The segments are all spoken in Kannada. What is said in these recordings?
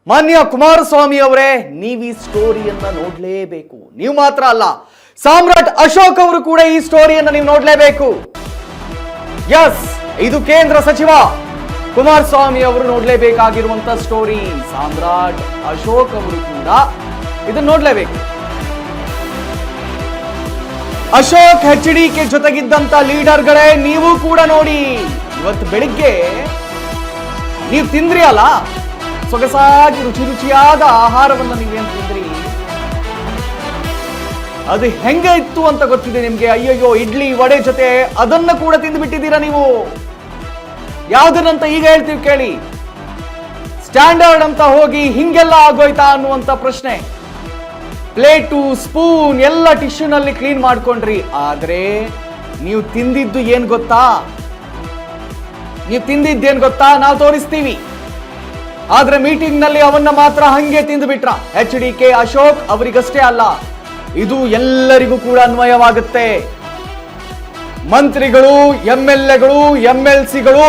ಮಾನ್ಯ ಕುಮಾರಸ್ವಾಮಿ ಅವರೇ, ನೀವು ಈ ಸ್ಟೋರಿಯನ್ನ ನೋಡ್ಲೇಬೇಕು. ನೀವು ಮಾತ್ರ ಅಲ್ಲ, ಸಾಮ್ರಾಟ್ ಅಶೋಕ್ ಅವರು ಕೂಡ ಈ ಸ್ಟೋರಿಯನ್ನ ನೀವು ನೋಡ್ಲೇಬೇಕು. ಎಸ್, ಇದು ಕೇಂದ್ರ ಸಚಿವ ಕುಮಾರಸ್ವಾಮಿ ಅವರು ನೋಡ್ಲೇಬೇಕಾಗಿರುವಂತ ಸ್ಟೋರಿ. ಸಾಮ್ರಾಟ್ ಅಶೋಕ್ ಅವರು ಕೂಡ ಇದನ್ನ ನೋಡ್ಲೇಬೇಕು. ಅಶೋಕ್ HDK ಜೊತೆಗಿದ್ದಂತ ಲೀಡರ್ಗಳೇ, ನೀವು ಕೂಡ ನೋಡಿ. ಇವತ್ತು ಬೆಳಿಗ್ಗೆ ನೀವು ತಿಂದ್ರಿ ಅಲ್ಲ, ಸೊಗಸಾಗಿ ರುಚಿಯಾದ ಆಹಾರವನ್ನ ನೀವೇನ್ ತಿಂದ್ರಿ, ಅದು ಹೆಂಗೆ ಇತ್ತು ಅಂತ ಗೊತ್ತಿದೆ ನಿಮ್ಗೆ. ಅಯ್ಯಯ್ಯೋ, ಇಡ್ಲಿ ವಡೆ ಜೊತೆ ಅದನ್ನ ಕೂಡ ತಿಂದು ಬಿಟ್ಟಿದ್ದೀರಾ ನೀವು. ಯಾವ್ದನ್ನಂತ ಈಗ ಹೇಳ್ತೀವಿ ಕೇಳಿ. ಸ್ಟ್ಯಾಂಡರ್ಡ್ ಅಂತ ಹೋಗಿ ಹಿಂಗೆಲ್ಲ ಆಗೋಯ್ತಾ ಅನ್ನುವಂತ ಪ್ರಶ್ನೆ. ಪ್ಲೇಟು, ಸ್ಪೂನ್ ಎಲ್ಲ ಟಿಶ್ಯೂನಲ್ಲಿ ಕ್ಲೀನ್ ಮಾಡ್ಕೊಂಡ್ರಿ. ಆದ್ರೆ ನೀವು ತಿಂದಿದ್ದು ಏನ್ ಗೊತ್ತಾ? ನಾವು ತೋರಿಸ್ತೀವಿ. ಆದ್ರೆ ಮೀಟಿಂಗ್ ನಲ್ಲಿ ಅವನ್ನ ಮಾತ್ರ ಹಂಗೆ ತಿಂದು ಬಿಟ್ರ. HDK ಅಶೋಕ್ ಅವರಿಗಷ್ಟೇ ಅಲ್ಲ, ಇದು ಎಲ್ಲರಿಗೂ ಕೂಡ ಅನ್ವಯವಾಗುತ್ತೆ. ಮಂತ್ರಿಗಳು, MLAಗಳು, MLCಗಳು,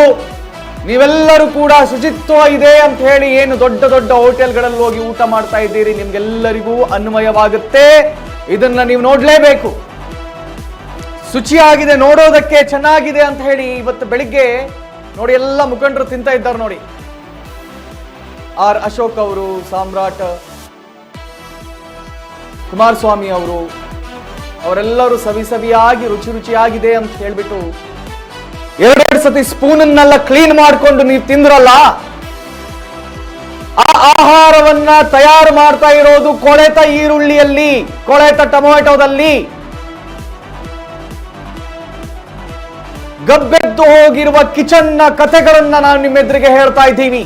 ನೀವೆಲ್ಲರೂ ಕೂಡ ಶುಚಿತ್ವ ಇದೆ ಅಂತ ಹೇಳಿ ಏನು ದೊಡ್ಡ ದೊಡ್ಡ ಹೋಟೆಲ್ಗಳಲ್ಲಿ ಹೋಗಿ ಊಟ ಮಾಡ್ತಾ ಇದ್ದೀರಿ, ನಿಮ್ಗೆಲ್ಲರಿಗೂ ಅನ್ವಯವಾಗುತ್ತೆ. ಇದನ್ನ ನೀವು ನೋಡ್ಲೇಬೇಕು. ಶುಚಿಯಾಗಿದೆ, ನೋಡೋದಕ್ಕೆ ಚೆನ್ನಾಗಿದೆ ಅಂತ ಹೇಳಿ ಇವತ್ತು ಬೆಳಿಗ್ಗೆ ನೋಡಿ ಎಲ್ಲ ಮುಖಂಡರು ತಿಂತ ಇದ್ದಾರೆ ನೋಡಿ. ಅಶೋಕ್ ಅವರು, ಸಾಮ್ರಾಟ್ ಕುಮಾರಸ್ವಾಮಿ ಅವರು, ಅವರೆಲ್ಲರೂ ಸವಿಯಾಗಿ ರುಚಿಯಾಗಿದೆ ಅಂತ ಹೇಳ್ಬಿಟ್ಟು ಎರಡೆರಡು ಸತಿ ಸ್ಪೂನನ್ನೆಲ್ಲ ಕ್ಲೀನ್ ಮಾಡಿಕೊಂಡು ನೀವು ತಿಂದ್ರಲ್ಲ. ಆ ಆಹಾರವನ್ನ ತಯಾರು ಮಾಡ್ತಾ ಇರೋದು ಕೊಳೆತ ಈರುಳ್ಳಿಯಲ್ಲಿ, ಕೊಳೆತ ಟೊಮೆಟೊದಲ್ಲಿ, ಗಬ್ಬೆದ್ದು ಹೋಗಿರುವ ಕಿಚನ್ನ ಕಥೆಗಳನ್ನ ನಾನು ನಿಮ್ಮೆದುರಿಗೆ ಹೇಳ್ತಾ ಇದ್ದೀನಿ.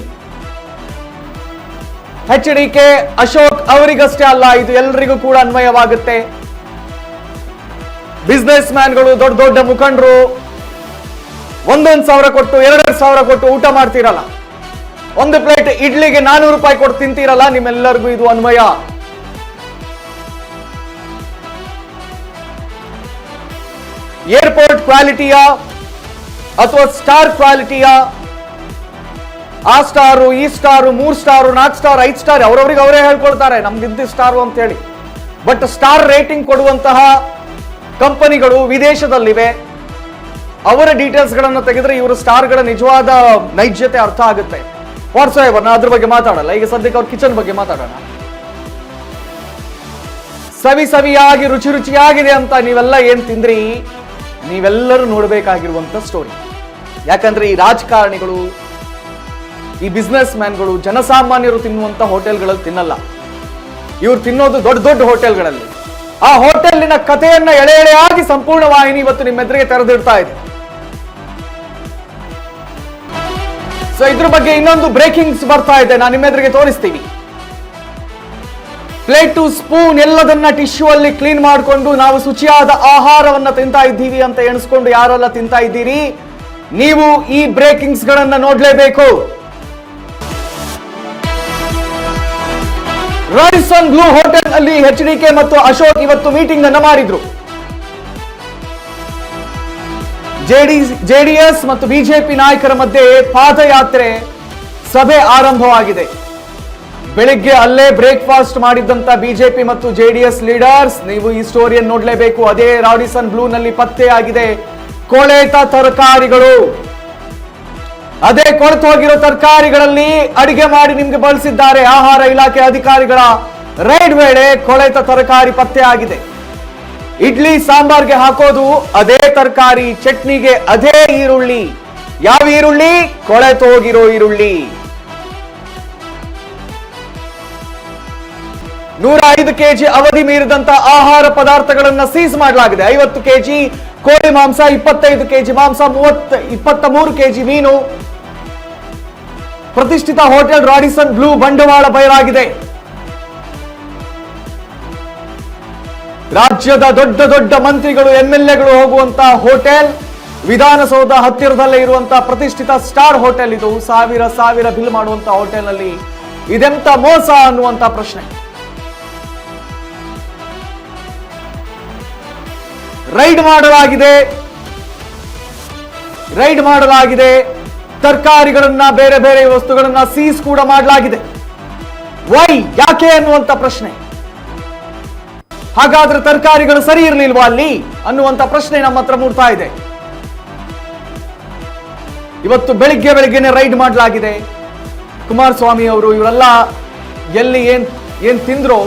HDK ಅಶೋಕ್ ಅವರಿಗಷ್ಟೇ ಅಲ್ಲ, ಇದು ಎಲ್ಲರಿಗೂ ಕೂಡ ಅನ್ವಯವಾಗುತ್ತೆ. ಬಿಸ್ನೆಸ್ ಮ್ಯಾನ್ಗಳು, ದೊಡ್ಡ ದೊಡ್ಡ ಮುಖಂಡರು 1,000 ಕೊಟ್ಟು 2,000 ಕೊಟ್ಟು ಊಟ ಮಾಡ್ತಿರಲ್ಲ, ಒಂದು ಪ್ಲೇಟ್ ಇಡ್ಲಿಗೆ 400 ರೂಪಾಯಿ ಕೊಟ್ಟು ತಿಂತೀರಲ್ಲ, ನಿಮ್ಮೆಲ್ಲರಿಗೂ ಇದು ಅನ್ವಯ. ಏರ್ಪೋರ್ಟ್ ಕ್ವಾಲಿಟಿಯ ಅಥವಾ ಸ್ಟಾರ್ ಕ್ವಾಲಿಟಿಯ, ಆ ಸ್ಟಾರು, ಈ ಸ್ಟಾರು, 3 ಸ್ಟಾರು, 4 ಸ್ಟಾರ್, 5 ಸ್ಟಾರ್ ಅವರವರಿಗೆ ಅವರೇ ಹೇಳ್ಕೊಳ್ತಾರೆ ನಮ್ಗಿದ್ದ ಸ್ಟಾರು ಅಂತ ಹೇಳಿ. ಬಟ್ ಸ್ಟಾರ್ ರೇಟಿಂಗ್ ಕೊಡುವಂತಹ ಕಂಪನಿಗಳು ವಿದೇಶದಲ್ಲಿವೆ. ಅವರ ಡೀಟೇಲ್ಸ್ ಗಳನ್ನ ತೆಗೆದ್ರೆ ಇವರು ಸ್ಟಾರ್ಗಳ ನಿಜವಾದ ನೈಜತೆ ಅರ್ಥ ಆಗುತ್ತೆ. ವಾಟ್ಸ್ಆಪ್ ಅದ್ರ ಬಗ್ಗೆ ಮಾತಾಡಲ್ಲ, ಈಗ ಸದ್ಯಕ್ಕೆ ಅವ್ರ ಕಿಚನ್ ಬಗ್ಗೆ ಮಾತಾಡೋಣ. ಸವಿಯಾಗಿ ರುಚಿಯಾಗಿದೆ ಅಂತ ನೀವೆಲ್ಲ ಏನ್ ತಿಂದ್ರಿ, ನೀವೆಲ್ಲರೂ ನೋಡ್ಬೇಕಾಗಿರುವಂತ ಸ್ಟೋರಿ. ಯಾಕಂದ್ರೆ ಈ ರಾಜಕಾರಣಿಗಳು, ಈ ಬಿಸ್ನೆಸ್ ಮ್ಯಾನ್ಗಳು ಜನಸಾಮಾನ್ಯರು ತಿನ್ನುವಂತ ಹೋಟೆಲ್ಗಳಲ್ಲಿ ತಿನ್ನಲ್ಲ. ಇವ್ರು ತಿನ್ನೋದು ದೊಡ್ಡ ದೊಡ್ಡ ಹೋಟೆಲ್ಗಳಲ್ಲಿ. ಆ ಹೋಟೆಲಿನ ಕಥೆಯನ್ನ ಎಳೆಯಾಗಿ ಸಂಪೂರ್ಣ ವಾಹಿನಿ ಇವತ್ತು ನಿಮ್ಮೆದುರಿಗೆ ತೆರೆದಿಡ್ತಾ ಇದೆ. ಸೊ ಇದ್ರ ಬಗ್ಗೆ ಇನ್ನೊಂದು ಬ್ರೇಕಿಂಗ್ಸ್ ಬರ್ತಾ ಇದೆ, ನಾನು ನಿಮ್ಮೆದುರಿಗೆ ತೋರಿಸ್ತೀನಿ. ಪ್ಲೇಟು, ಸ್ಪೂನ್ ಎಲ್ಲದನ್ನ ಟಿಶ್ಯೂ ಅಲ್ಲಿ ಕ್ಲೀನ್ ಮಾಡಿಕೊಂಡು ನಾವು ಶುಚಿಯಾದ ಆಹಾರವನ್ನ ತಿಂತಾ ಇದ್ದೀವಿ ಅಂತ ಎಣಿಸ್ಕೊಂಡು ಯಾರೆಲ್ಲ ತಿಂತಾ ಇದ್ದೀರಿ, ನೀವು ಈ ಬ್ರೇಕಿಂಗ್ಸ್ ಗಳನ್ನ ನೋಡ್ಲೇಬೇಕು. ರಾಡಿಸನ್ ಬ್ಲೂ ಹೋಟೆಲ್ ಅಲ್ಲಿ HDK ಮತ್ತು ಅಶೋಕ್ ಇವತ್ತು ಮೀಟಿಂಗ್ ಅನ್ನ ಮಾಡಿದ್ರು. JDS ಮತ್ತು BJP ನಾಯಕರ ಮಧ್ಯೆ ಪಾದಯಾತ್ರೆ ಸಭೆ ಆರಂಭವಾಗಿದೆ. ಬೆಳಿಗ್ಗೆ ಅಲ್ಲೇ ಬ್ರೇಕ್ಫಾಸ್ಟ್ ಮಾಡಿದ್ದಂತ BJP ಮತ್ತು JDS ಲೀಡರ್ಸ್, ನೀವು ಈ ಸ್ಟೋರಿಯನ್ನು ನೋಡ್ಲೇಬೇಕು. ಅದೇ ರಾಡಿಸನ್ ಬ್ಲೂ ನಲ್ಲಿ ಪತ್ತೆಯಾಗಿದೆ ಕೊಳೆತ ತರಕಾರಿಗಳು. ಅದೇ ಕೊಳೆತು ಹೋಗಿರೋ ತರಕಾರಿಗಳಲ್ಲಿ ಅಡಿಗೆ ಮಾಡಿ ನಿಮ್ಗೆ ಬಳಸಿದ್ದಾರೆ. ಆಹಾರ ಇಲಾಖೆ ಅಧಿಕಾರಿಗಳ ರೈಡ್ ವೇಳೆ ಕೊಳೆತ ತರಕಾರಿ ಪತ್ತೆ ಆಗಿದೆ. ಇಡ್ಲಿ ಸಾಂಬಾರ್ಗೆ ಹಾಕೋದು ಅದೇ ತರಕಾರಿ, ಚಟ್ನಿಗೆ ಅದೇ ಈರುಳ್ಳಿ. ಯಾವ ಈರುಳ್ಳಿ? ಕೊಳೆತು ಹೋಗಿರೋ ಈರುಳ್ಳಿ. 105 kg ಅವಧಿ ಮೀರಿದಂತ ಆಹಾರ ಪದಾರ್ಥಗಳನ್ನ ಸೀಸ್ ಮಾಡಲಾಗಿದೆ. 50 kg ಕೋಳಿ ಮಾಂಸ, 25 kg ಮಾಂಸ, 23 kg ಮೀನು. ಪ್ರತಿಷ್ಠಿತ ಹೋಟೆಲ್ ರಾಡಿಸನ್ ಬ್ಲೂ ಬಂಡವಾಳ ಬಯಲಾಗಿದೆ. ರಾಜ್ಯದ ದೊಡ್ಡ ದೊಡ್ಡ ಮಂತ್ರಿಗಳು, MLAಗಳು ಹೋಗುವಂತ ಹೋಟೆಲ್, ವಿಧಾನಸೌಧ ಹತ್ತಿರದಲ್ಲೇ ಇರುವಂತಹ ಪ್ರತಿಷ್ಠಿತ ಸ್ಟಾರ್ ಹೋಟೆಲ್ ಇದು. ಸಾವಿರ ಬಿಲ್ ಮಾಡುವಂತ ಹೋಟೆಲ್ ನಲ್ಲಿ ಇದೆಂತ ಮೋಸ ಅನ್ನುವಂತ ಪ್ರಶ್ನೆ. ರೈಡ್ ಮಾಡಲಾಗಿದೆ. ತರಕಾರಿಗಳನ್ನ, ಬೇರೆ ಬೇರೆ ವಸ್ತುಗಳನ್ನ ಸೀಸ್ ಕೂಡ ಮಾಡಲಾಗಿದೆ. ವೈ, ಯಾಕೆ ಅನ್ನುವಂತ ಪ್ರಶ್ನೆ. ಹಾಗಾದ್ರೆ ತರಕಾರಿಗಳು ಸರಿ ಇರಲಿಲ್ವಾ ಅಲ್ಲಿ ಅನ್ನುವಂತ ಪ್ರಶ್ನೆ ನಮ್ಮ ಹತ್ರ ಮೂಡ್ತಾ ಇದೆ. ಇವತ್ತು ಬೆಳಿಗ್ಗೆನೆ ರೈಡ್ ಮಾಡಲಾಗಿದೆ. ಕುಮಾರಸ್ವಾಮಿ ಅವರು ಇವರೆಲ್ಲ ಎಲ್ಲಿ ಏನ್ ತಿಂದ್ರೋ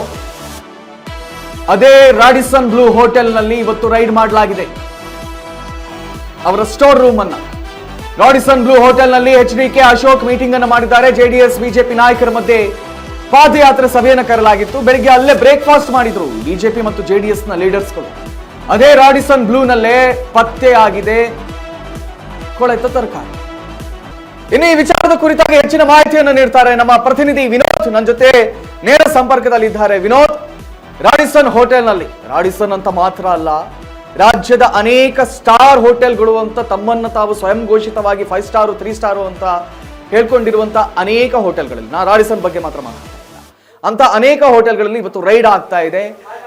ಅದೇ ರಾಡಿಸನ್ ಬ್ಲೂ ಹೋಟೆಲ್ ನಲ್ಲಿ ಇವತ್ತು ರೈಡ್ ಮಾಡಲಾಗಿದೆ. ಅವರ ಸ್ಟೋರ್ ರೂಮ್ ಅನ್ನ ರಾಡಿಸನ್ ಬ್ಲೂ ಹೋಟೆಲ್ ನಲ್ಲಿ HDK ಅಶೋಕ್ ಮೀಟಿಂಗ್ ಅನ್ನು ಮಾಡಿದ್ದಾರೆ. JDS ಬಿಜೆಪಿ ನಾಯಕರ ಮಧ್ಯೆ ಪಾದಯಾತ್ರೆ ಸಭೆಯನ್ನು ಕರೆಯಲಾಗಿತ್ತು. ಬೆಳಿಗ್ಗೆ ಅಲ್ಲೇ ಬ್ರೇಕ್ಫಾಸ್ಟ್ ಮಾಡಿದ್ರು ಬಿಜೆಪಿ ಮತ್ತು JDS ನ ಲೀಡರ್ಸ್ಗಳು. ಅದೇ ರಾಡಿಸನ್ ಬ್ಲೂ ನಲ್ಲೇ ಪತ್ತೆಯಾಗಿದೆ ಕೊಳೆತ ತರಕಾರಿ. ಇನ್ನು ಈ ವಿಚಾರದ ಕುರಿತಾಗಿ ಹೆಚ್ಚಿನ ಮಾಹಿತಿಯನ್ನು ನೀಡ್ತಾರೆ ನಮ್ಮ ಪ್ರತಿನಿಧಿ ವಿನೋದ್. ನನ್ನ ಜೊತೆ ನೇರ ಸಂಪರ್ಕದಲ್ಲಿದ್ದಾರೆ. ವಿನೋದ್, ರಾಡಿಸನ್ ಹೋಟೆಲ್ ನಲ್ಲಿ, ರಾಡಿಸನ್ ಅಂತ ಮಾತ್ರ ಅಲ್ಲ, ರಾಜ್ಯದ ಅನೇಕ ಸ್ಟಾರ್ ಹೋಟೆಲ್ಗಳು ಅಂತ ತಮ್ಮನ್ನ ತಾವು ಸ್ವಯಂ ಘೋಷಿತವಾಗಿ 5 ಸ್ಟಾರ್ 3 ಸ್ಟಾರ್ ಅಂತ ಹೇಳ್ಕೊಂಡಿರುವಂತ ಅನೇಕ ಹೋಟೆಲ್ಗಳಲ್ಲಿ, ನಾ ರಾಡಿಸನ್ ಬಗ್ಗೆ ಮಾತ್ರ ಮಾತಾಡ್ತಾ ಇಲ್ಲ, ಅಂತ ಅನೇಕ ಹೋಟೆಲ್ಗಳಲ್ಲಿ ಇವತ್ತು ರೈಡ್ ಆಗ್ತಾ ಇದೆ.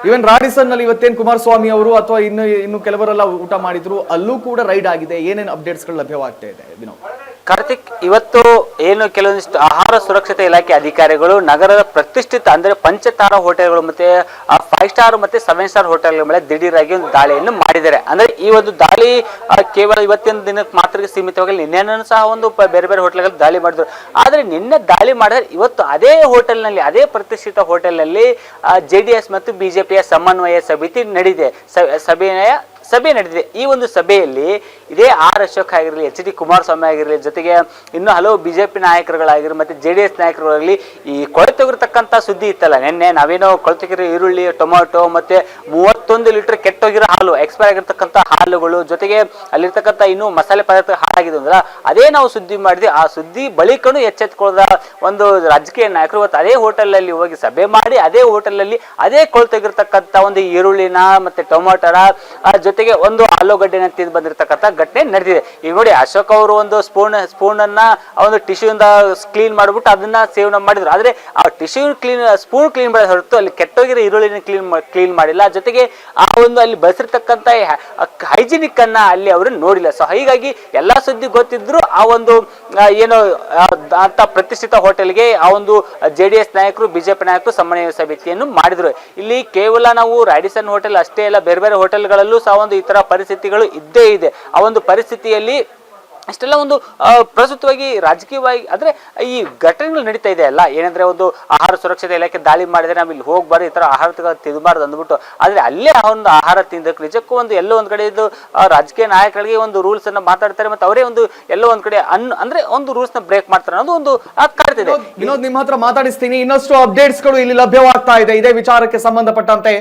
ಇವನ್ ರಾಡಿಸನ್ ನಲ್ಲಿ ಇವತ್ತೇನು ಕುಮಾರಸ್ವಾಮಿ ಅವರು ಅಥವಾ ಇನ್ನು ಕೆಲವರೆಲ್ಲ ಊಟ ಮಾಡಿದ್ರು, ಅಲ್ಲೂ ಕೂಡ ರೈಡ್ ಆಗಿದೆ. ಏನೇನು ಅಪ್ಡೇಟ್ಸ್ಗಳು ಲಭ್ಯವಾಗ್ತಾ ಇದೆ ವಿನೋದ್? ಕಾರ್ತಿಕ್, ಇವತ್ತು ಏನು ಕೆಲವೊಂದಿಷ್ಟು ಆಹಾರ ಸುರಕ್ಷತೆ ಇಲಾಖೆ ಅಧಿಕಾರಿಗಳು ನಗರದ ಪ್ರತಿಷ್ಠಿತ ಅಂದ್ರೆ ಪಂಚತಾರ ಹೋಟೆಲ್ಗಳು ಮತ್ತೆ 5 ಸ್ಟಾರ್ ಮತ್ತೆ 7 ಸ್ಟಾರ್ ಹೋಟೆಲ್ಗಳ ಮೇಲೆ ದಿಢೀರಾಗಿ ಒಂದು ದಾಳಿಯನ್ನು ಮಾಡಿದ್ದಾರೆ. ಅಂದ್ರೆ ಈ ಒಂದು ದಾಳಿ ಕೇವಲ ಇವತ್ತಿನ ದಿನಕ್ಕೆ ಮಾತ್ರ ಸೀಮಿತವಾಗಿ ನಿನ್ನೆನೂ ಸಹ ಒಂದು ಬೇರೆ ಬೇರೆ ಹೋಟೆಲ್ಗಳಲ್ಲಿ ದಾಳಿ ಮಾಡಿದ್ರು. ಆದ್ರೆ ನಿನ್ನೆ ದಾಳಿ ಮಾಡಿದ್ರೆ ಇವತ್ತು ಅದೇ ಹೋಟೆಲ್ನಲ್ಲಿ, ಅದೇ ಪ್ರತಿಷ್ಠಿತ ಹೋಟೆಲ್ನಲ್ಲಿ JDS ಮತ್ತು ಬಿಜೆಪಿಯ ಸಮನ್ವಯ ಸಮಿತಿ ನಡೆದಿದೆ, ಸಭೆ ನಡೆದಿದೆ. ಈ ಒಂದು ಸಭೆಯಲ್ಲಿ ಇದೇ ಅಶೋಕ್ ಆಗಿರಲಿ, HD ಕುಮಾರಸ್ವಾಮಿ ಆಗಿರಲಿ, ಜೊತೆಗೆ ಇನ್ನು ಹಲವು ಬಿಜೆಪಿ ನಾಯಕರುಗಳಾಗಿರಲಿ ಮತ್ತೆ JDS ನಾಯಕರುಗಳಾಗಲಿ ಈ ಕೊಳೆತೋಗಿರ್ತಕ್ಕಂಥ ಸುದ್ದಿ ಇತ್ತಲ್ಲ ನಿನ್ನೆ, ನಾವೇನೋ ಕೊಳೆತೋಗಿರೋ ಈರುಳ್ಳಿ, ಟೊಮಾಟೊ ಮತ್ತೆ 31 ಲೀಟರ್ ಕೆಟ್ಟೋಗಿರೋ ಹಾಲು, ಎಕ್ಸ್ಪೈರ್ ಆಗಿರ್ತಕ್ಕಂಥ ಹಾಲುಗಳು, ಜೊತೆಗೆ ಅಲ್ಲಿರ್ತಕ್ಕಂಥ ಇನ್ನೂ ಮಸಾಲೆ ಪದಾರ್ಥ ಹಾಳಾಗಿದೆ ಅಂದ್ರೆ ಅದೇ ನಾವು ಸುದ್ದಿ ಮಾಡಿದ್ವಿ. ಆ ಸುದ್ದಿ ಬಳಿಕನು ಎಚ್ಚೆತ್ಕೊಳ್ಳದ ಒಂದು ರಾಜಕೀಯ ನಾಯಕರು ಇವತ್ತು ಅದೇ ಹೋಟೆಲ್ನಲ್ಲಿ ಹೋಗಿ ಸಭೆ ಮಾಡಿ ಅದೇ ಹೋಟೆಲ್ನಲ್ಲಿ ಅದೇ ಕೊಳೆತೋಗಿರ್ತಕ್ಕಂಥ ಒಂದು ಈರುಳ್ಳಿನ ಮತ್ತೆ ಟೊಮಾಟೊನ ಜೊತೆಗೆ ಒಂದು ಆಲೂಗಡ್ಡೆನ ತಿಂದು ಬಂದಿರತಕ್ಕಂಥ ಘಟನೆ ನಡೆದಿದೆ. ಈಗ ನೋಡಿ, ಅಶೋಕ್ ಅವರು ಒಂದು ಸ್ಪೂನ್ ಅನ್ನ ಒಂದು ಟಿಶ್ಯೂ ಇಂದ ಕ್ಲೀನ್ ಮಾಡ್ಬಿಟ್ಟು ಅದನ್ನ ಸೇವನೆ ಮಾಡಿದ್ರು. ಆದ್ರೆ ಆ ಸ್ಪೂನ್ ಕ್ಲೀನ್ ಮಾಡಿದ ಹೊರತು ಅಲ್ಲಿ ಕೆಟ್ಟೋಗಿರೋ ಈರುಳ್ಳಿನ ಕ್ಲೀನ್ ಮಾಡಿಲ್ಲ. ಜೊತೆಗೆ ಆ ಒಂದು ಅಲ್ಲಿ ಬಳಸಿರ್ತಕ್ಕಂಥ ಹೈಜಿನಿಕ್ ಅನ್ನ ಅಲ್ಲಿ ಅವರು ನೋಡಿಲ್ಲ. ಸೊ ಹೀಗಾಗಿ ಎಲ್ಲಾ ಸುದ್ದಿ ಗೊತ್ತಿದ್ರು ಆ ಒಂದು ಏನು ಅಂತ ಪ್ರತಿಷ್ಠಿತ ಹೋಟೆಲ್ಗೆ ಆ ಒಂದು JDS ನಾಯಕರು, ಬಿಜೆಪಿ ನಾಯಕರು ಸಮನ್ವಯ ಸಮಿತಿಯನ್ನು ಮಾಡಿದ್ರು. ಇಲ್ಲಿ ಕೇವಲ ನಾವು ರಾಡಿಸನ್ ಹೋಟೆಲ್ ಅಷ್ಟೇ ಅಲ್ಲ, ಬೇರೆ ಬೇರೆ ಹೋಟೆಲ್ಗಳಲ್ಲೂ ಸಹ ಒಂದು ಈ ತರ ಪರಿಸ್ಥಿತಿಗಳು ಇದ್ದೇ ಇದೆ. ಆ ಒಂದು ಪರಿಸ್ಥಿತಿಯಲ್ಲಿ ಅಷ್ಟೆಲ್ಲ ಒಂದು ಪ್ರಸ್ತುತವಾಗಿ ರಾಜಕೀಯವಾಗಿ ಅಂದ್ರೆ ಈ ಘಟನೆಗಳು ನಡೀತಾ ಇದೆ ಅಲ್ಲ, ಏನಂದ್ರೆ ಒಂದು ಆಹಾರ ಸುರಕ್ಷತೆ ಇಲಾಖೆ ದಾಳಿ ಮಾಡಿದ್ರೆ ನಾವು ಇಲ್ಲಿ ಹೋಗ್ಬಾರ್ದು, ಈ ತರ ಆಹಾರ ತಿನ್ನಬಾರ್ದು ಅಂದ್ಬಿಟ್ಟು, ಆದ್ರೆ ಅಲ್ಲೇ ಆ ಒಂದು ಆಹಾರ ತಿಂದಕ್ಕೆ ನಿಜಕ್ಕೂ ಒಂದು ಎಲ್ಲೋ ಒಂದ್ ಕಡೆ ಇದು ರಾಜಕೀಯ ನಾಯಕರಿಗೆ ಒಂದು ರೂಲ್ಸ್ ಅನ್ನ ಮಾತಾಡ್ತಾರೆ, ಮತ್ತೆ ಅವರೇ ಒಂದು ಎಲ್ಲೋ ಒಂದ್ ಕಡೆ ಅಂದ್ರೆ ಒಂದು ರೂಲ್ಸ್ ನ ಬ್ರೇಕ್ ಮಾಡ್ತಾರೆ ಅನ್ನೋದು ಒಂದು ಕಾಡ್ತಿದೆ. ವಿನೋದ್, ನಿಮ್ಮ ಹತ್ರ ಮಾತಾಡಿಸ್ತೀನಿ. ಇನ್ನಷ್ಟು ಅಪ್ಡೇಟ್ಸ್ ಗಳು ಇಲ್ಲಿ ಲಭ್ಯವಾಗ್ತಾ ಇದೆ ಇದೇ ವಿಚಾರಕ್ಕೆ ಸಂಬಂಧಪಟ್ಟಂತೆ.